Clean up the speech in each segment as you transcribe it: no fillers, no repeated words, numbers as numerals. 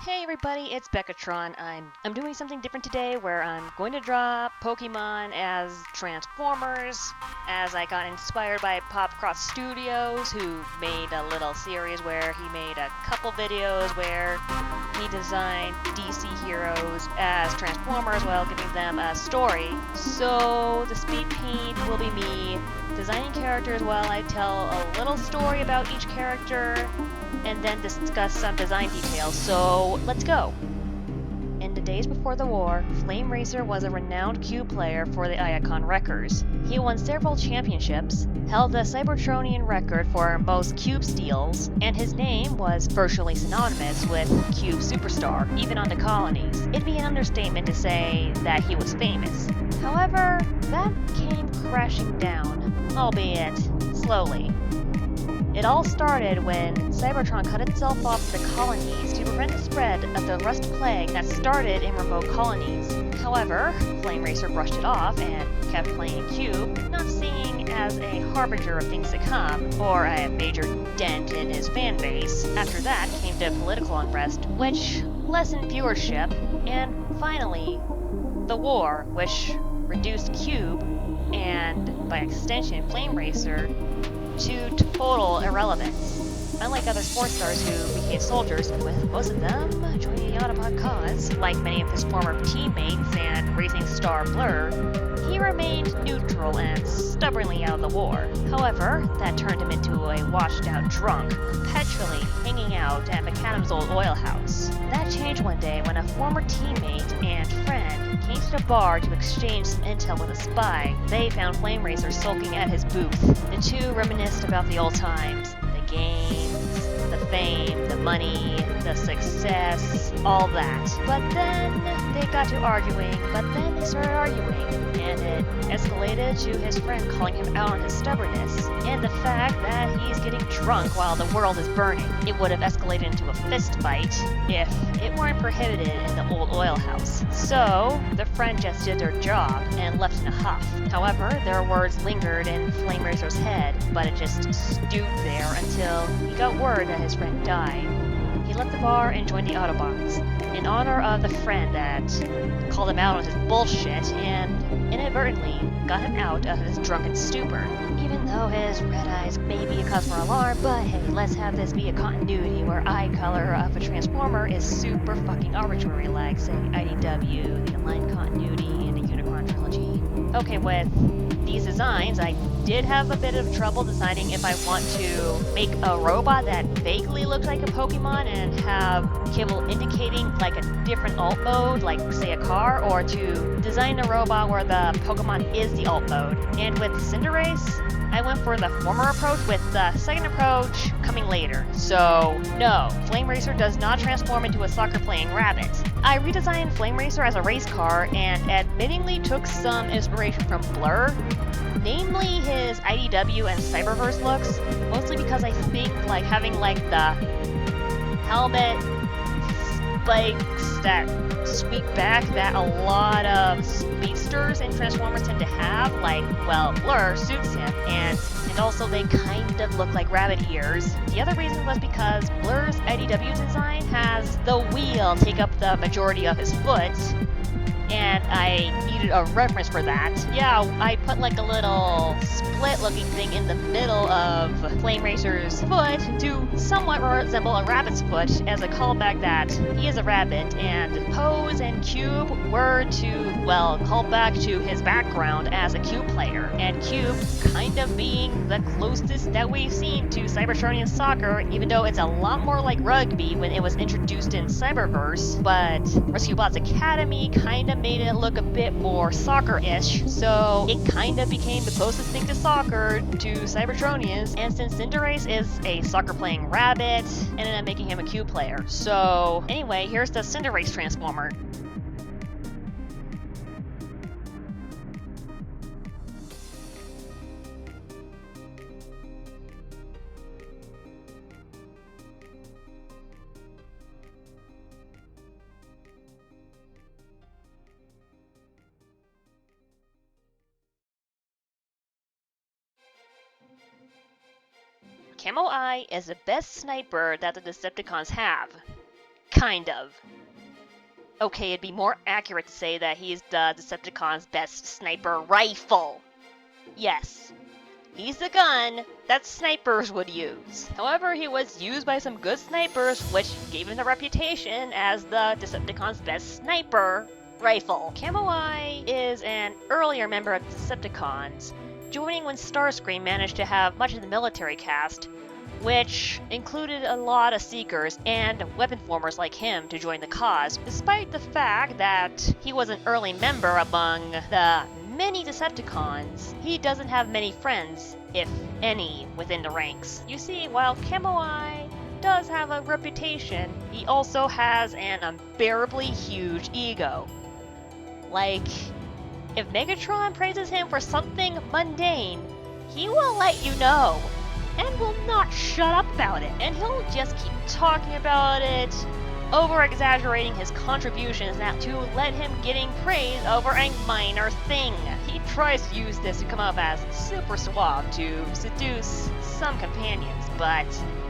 Hey everybody, it's Beccatron. I'm doing something different today where I'm going to draw Pokemon as Transformers, as I got inspired by Popcross Studios, who made a little series where he made a couple videos where he designed DC heroes as Transformers while giving them a story. So the speed paint will be me designing characters while I tell a little story about each character and then discuss some design details, so let's go! In the days before the war, Flame Racer was a renowned cube player for the Iacon Wreckers. He won several championships, held the Cybertronian record for most cube steals, and his name was virtually synonymous with Cube Superstar, even on the colonies. It'd be an understatement to say that he was famous. However, that came crashing down, albeit slowly. It all started when Cybertron cut itself off the colonies to prevent the spread of the Rust Plague that started in remote colonies. However, Flame Racer brushed it off and kept playing Cube, not seeing as a harbinger of things to come, or a major dent in his fan base. After that came the political unrest, which lessened viewership, and finally, the war, which reduced Cube, and by extension Flame Racer, to total irrelevance. Unlike other sports stars who became soldiers, with most of them joining the Autobot cause, like many of his former teammates and racing star Blur, he remained neutral and stubbornly out of the war. However, that turned him into a washed-out drunk, perpetually hanging out at McAdam's old oil house. That changed one day when a former teammate and friend came to the bar to exchange some intel with a spy. They found Flame Racer sulking at his booth. The two reminisced about the old times, the games, the fame, the money, the success, all that. But then they got to arguing, and it escalated to his friend calling him out on his stubbornness, and the fact that he's getting drunk while the world is burning. It would have escalated into a fist fight if it weren't prohibited in the old oil house. So, the friend just did their job and left in a huff. However, their words lingered in Flame Racer's head, but it just stewed there until he got word that his friend died. He left the bar and joined the Autobots, in honor of the friend that called him out on his bullshit and inadvertently got him out of his drunken stupor. Even though his red eyes may be a cause for alarm, but hey, let's have this be a continuity where eye color of a Transformer is super fucking arbitrary, like, say, IDW, the Aligned Continuity, and the Unicron Trilogy. Okay, with these designs, I did have a bit of trouble deciding if I want to make a robot that vaguely looks like a Pokemon and have cable indicating like a different alt mode, like say a car, or to design a robot where the Pokemon is the alt mode. And with Cinderace, I went for the former approach, with the second approach coming later. So, no, Flame Racer does not transform into a soccer-playing rabbit. I redesigned Flame Racer as a race car and admittingly took some inspiration from Blur, namely his IDW and Cyberverse looks, mostly because I think like having like the helmet spikes that sweep back that a lot of speedsters and Transformers tend to have, like, well, Blur suits him, and also they kind of look like rabbit ears. The other reason was because Blur's IDW design has the wheel take up the majority of his foot, and I needed a reference for that. Yeah, I put like a little split-looking thing in the middle of Flame Racer's foot to somewhat resemble a rabbit's foot as a callback that he is a rabbit, and Pose and Cube were to, well, call back to his background as a Cube player, and Cube kind of being the closest that we've seen to Cybertronian soccer, even though it's a lot more like rugby when it was introduced in Cyberverse, but Rescue Bots Academy kind of made it look a bit more soccer-ish, so it kind of became the closest thing to soccer to Cybertronians, and since Cinderace is a soccer-playing rabbit, ended up making him a Cube player. So anyway, here's the Cinderace Transformer. Camo Eye is the best sniper that the Decepticons have. Kind of. Okay, it'd be more accurate to say that he's the Decepticon's best sniper rifle. Yes, he's the gun that snipers would use. However, he was used by some good snipers, which gave him the reputation as the Decepticon's best sniper rifle. Camo Eye is an earlier member of the Decepticons, joining when Starscream managed to have much of the military cast, which included a lot of Seekers and weapon formers like him to join the cause, despite the fact that he was an early member among the many Decepticons. He doesn't have many friends, if any, within the ranks. You see, while Camo Eye does have a reputation, he also has an unbearably huge ego. Like, if Megatron praises him for something mundane, he will let you know, and will not shut up about it, and he'll just keep talking about it, over-exaggerating his contributions now to let him getting praise over a minor thing. He tries to use this to come up as super suave to seduce some companions, but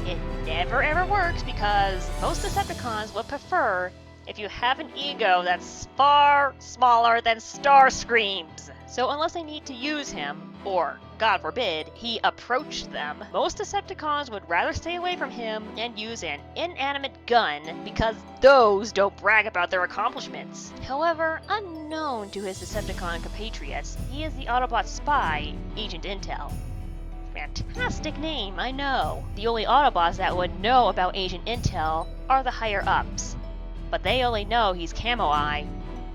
it never ever works because most Decepticons would prefer if you have an ego that's far smaller than Starscream's. So unless they need to use him, or, God forbid, he approached them, most Decepticons would rather stay away from him and use an inanimate gun because those don't brag about their accomplishments. However, unknown to his Decepticon compatriots, he is the Autobot spy, Agent Intel. Fantastic name, I know. The only Autobots that would know about Agent Intel are the higher-ups, but they only know he's Camo Eye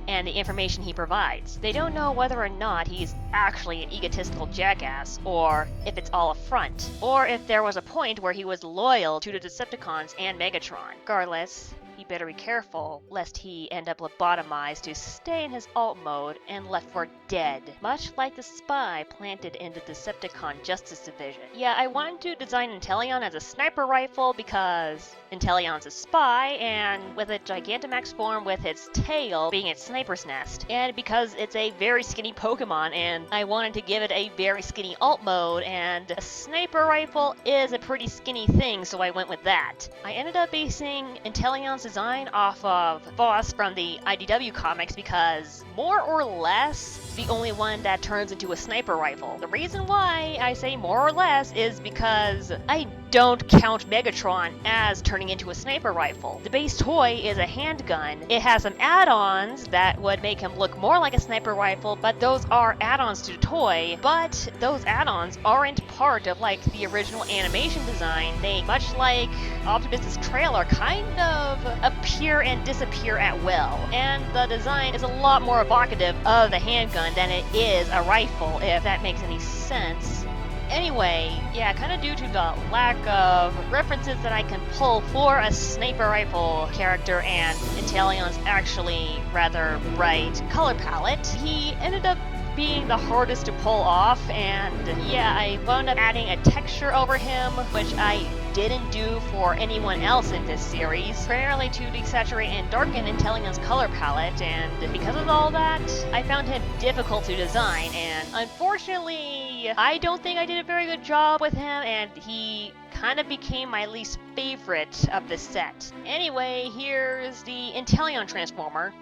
and the information he provides. They don't know whether or not he's actually an egotistical jackass, or if it's all a front, or if there was a point where he was loyal to the Decepticons and Megatron. Regardless, he better be careful lest he end up lobotomized to stay in his alt mode and left for dead, much like the spy planted in the Decepticon Justice Division. Yeah, I wanted to design Intelion as a sniper rifle because Intelion's a spy, and with a Gigantamax form with its tail being its sniper's nest, and because it's a very skinny Pokemon and I wanted to give it a very skinny alt mode, and a sniper rifle is a pretty skinny thing, so I went with that. I ended up basing Intelion's design off of Voss from the IDW comics because, more or less, the only one that turns into a sniper rifle. The reason why I say more or less is because I don't count Megatron as turning into a sniper rifle. The base toy is a handgun. It has some add-ons that would make him look more like a sniper rifle, but those are add-ons to the toy, but those add-ons aren't part of like the original animation design. They, much like Optimus's trailer, kind of appear and disappear at will, and the design is a lot more evocative of the handgun than it is a rifle, if that makes any sense. Anyway, yeah, kind of due to the lack of references that I can pull for a sniper rifle character and Intelion's actually rather bright color palette, he ended up being the hardest to pull off, and yeah, I wound up adding a texture over him, which I didn't do for anyone else in this series, primarily to desaturate and darken Intelion's color palette, and because of all that, I found him difficult to design, and unfortunately, I don't think I did a very good job with him, and he kind of became my least favorite of the set. Anyway, here's the Intelion Transformer.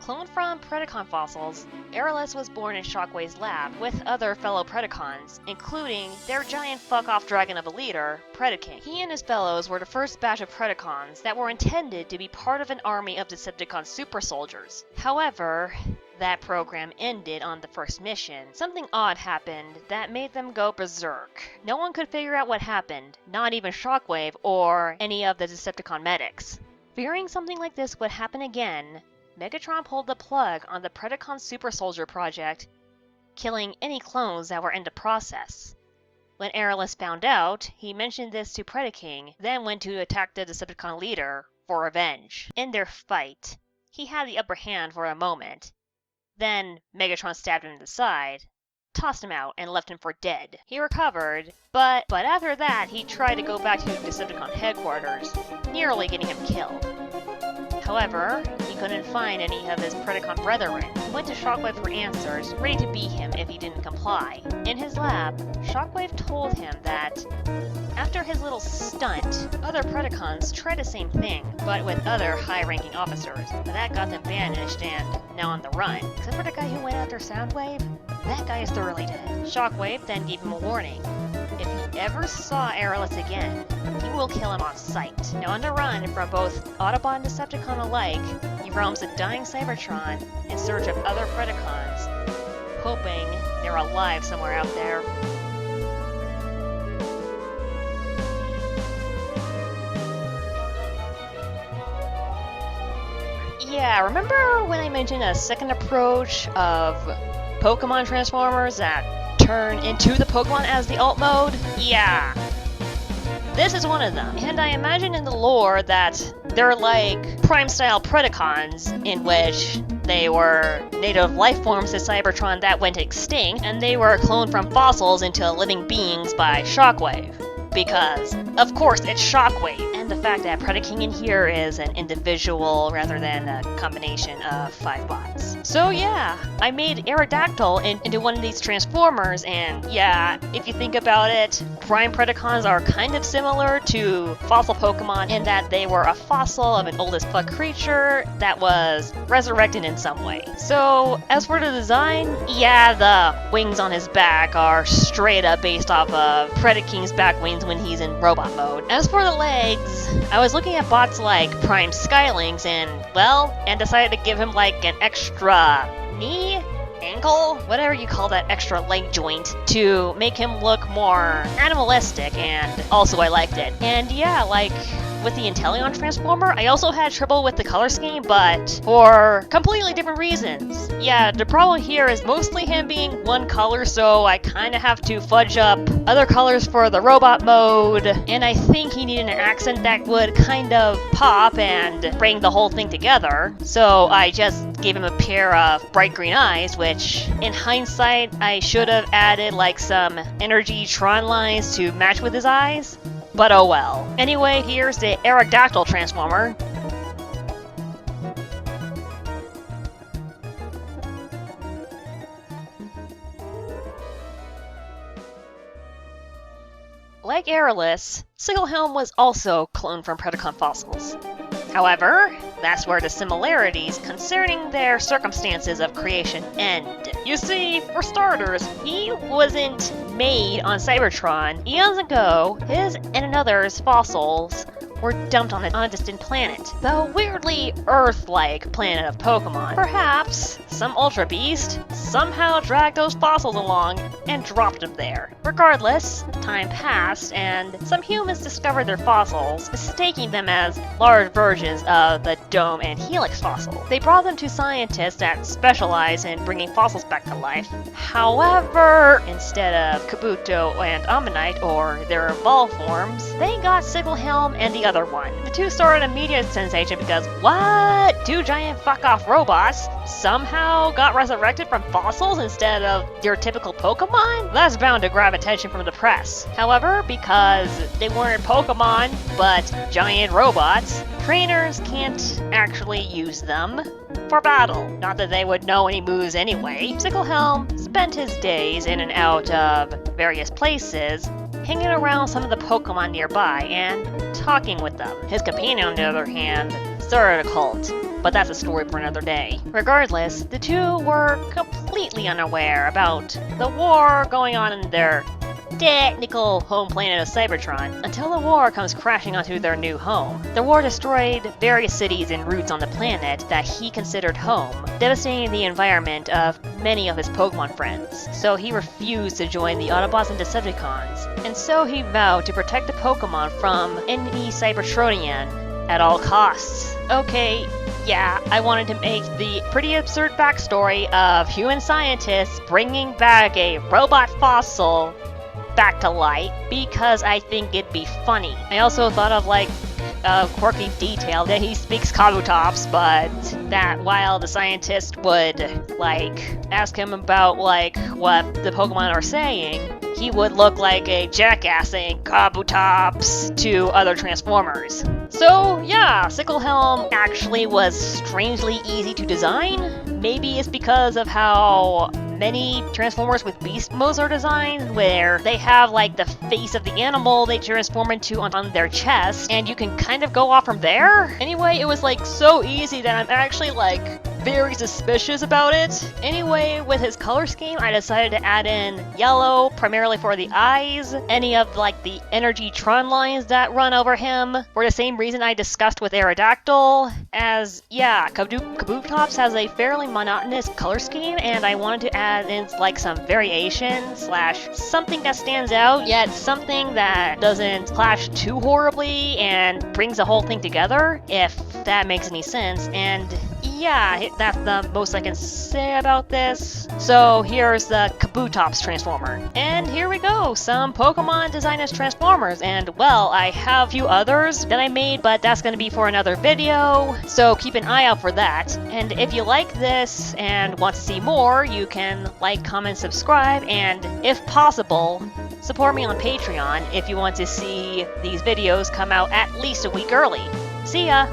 Cloned from Predacon fossils, Aerodactyl was born in Shockwave's lab with other fellow Predacons, including their giant fuck-off dragon of a leader, Predaking. He and his fellows were the first batch of Predacons that were intended to be part of an army of Decepticon super soldiers. However, that program ended on the first mission. Something odd happened that made them go berserk. No one could figure out what happened, not even Shockwave or any of the Decepticon medics. Fearing something like this would happen again, Megatron pulled the plug on the Predacon Super Soldier project, killing any clones that were in the process. When Aerodactyl found out, he mentioned this to Predaking, then went to attack the Decepticon leader for revenge. In their fight, he had the upper hand for a moment. Then Megatron stabbed him in the side, tossed him out, and left him for dead. He recovered, but after that, he tried to go back to Decepticon headquarters, nearly getting him killed. However, he couldn't find any of his Predacon brethren. He went to Shockwave for answers, ready to beat him if he didn't comply. In his lab, Shockwave told him that After his little stunt, other Predacons tried the same thing, but with other high-ranking officers. But that got them banished and now on the run. Except for the guy who went after Soundwave, that guy is thoroughly dead. Shockwave then gave him a warning. If he ever saw Aerodactyl again, he will kill him on sight. Now on the run from both Autobot and Decepticon alike, he roams the dying Cybertron in search of other Predacons, hoping they're alive somewhere out there. Yeah, remember when I mentioned a second approach of Pokemon Transformers that turn into the Pokemon as the alt mode? Yeah. This is one of them. And I imagine in the lore that they're like Prime-style Predacons, in which they were native life forms to Cybertron that went extinct, and they were cloned from fossils into living beings by Shockwave. Because, of course, it's Shockwave. And the fact that Predaking in here is an individual rather than a combination of 5 bots. So yeah, I made Aerodactyl into one of these Transformers, and yeah, if you think about it, Prime Predacons are kind of similar to fossil Pokemon in that they were a fossil of an old as fuck creature that was resurrected in some way. So, as for the design, yeah, the wings on his back are straight up based off of Predaking's back wings when he's in robot mode. As for the legs, I was looking at bots like Prime Skylings and decided to give him like an extra knee? Ankle? Whatever you call that extra leg joint to make him look more animalistic, and also I liked it. And yeah, like with the Intelion Transformer, I also had trouble with the color scheme, but for completely different reasons. Yeah, the problem here is mostly him being one color, so I kind of have to fudge up other colors for the robot mode, and I think he needed an accent that would kind of pop and bring the whole thing together, so I just gave him a pair of bright green eyes, which in hindsight I should have added like some energy Tron lines to match with his eyes. But oh well. Anyway, here's the Aerodactyl Transformer. Like Aerodactyl, Sicklehelm was also cloned from Predacon fossils. However, that's where the similarities concerning their circumstances of creation end. You see, for starters, he wasn't made on Cybertron. Eons ago, his and another's fossils were dumped on a distant planet, the weirdly Earth-like planet of Pokemon. Perhaps some Ultra Beast somehow dragged those fossils along and dropped them there. Regardless, time passed and some humans discovered their fossils, mistaking them as large versions of the Dome and Helix fossil. They brought them to scientists that specialize in bringing fossils back to life. However, instead of Kabuto and Ammonite, or their evolved forms, they got Sicklehelm and the other one. The two started a media sensation because, what? 2 giant fuck-off robots somehow got resurrected from fossils instead of your typical Pokemon? That's bound to grab attention from the press. However, because they weren't Pokemon, but giant robots, trainers can't actually use them for battle. Not that they would know any moves anyway. Sicklehelm spent his days in and out of various places, hanging around some of the Pokemon nearby and talking with them. His companion, on the other hand, started a cult, but that's a story for another day. Regardless, the two were completely unaware about the war going on in their technical home planet of Cybertron until the war comes crashing onto their new home. The war destroyed various cities and routes on the planet that he considered home, devastating the environment of many of his Pokemon friends. So he refused to join the Autobots and Decepticons, and so he vowed to protect the Pokemon from any Cybertronian at all costs. Okay, yeah, I wanted to make the pretty absurd backstory of human scientists bringing back a robot fossil back to light because I think it'd be funny. I also thought of like a quirky detail that he speaks Kabutops, but that while the scientist would like ask him about like what the Pokemon are saying, he would look like a jackass saying Kabutops to other Transformers. So yeah, Sicklehelm actually was strangely easy to design. Maybe it's because of how many Transformers with beast modes are designed, where they have like the face of the animal they transform into on their chest, and you can kind of go off from there. Anyway, it was like so easy that I'm actually like very suspicious about it. Anyway, with his color scheme, I decided to add in yellow, primarily for the eyes, any of like the energy Tron lines that run over him, for the same reason I discussed with Aerodactyl, as yeah, Kabutops has a fairly monotonous color scheme, and I wanted to add in like some variation slash something that stands out, yet something that doesn't clash too horribly and brings the whole thing together, if that makes any sense. And yeah, that's the most I can say about this. So here's the Kabutops Transformer. And here we go, some Pokemon designed as Transformers. And well, I have a few others that I made, but that's going to be for another video, so keep an eye out for that. And if you like this and want to see more, you can like, comment, subscribe, and if possible, support me on Patreon if you want to see these videos come out at least a week early. See ya!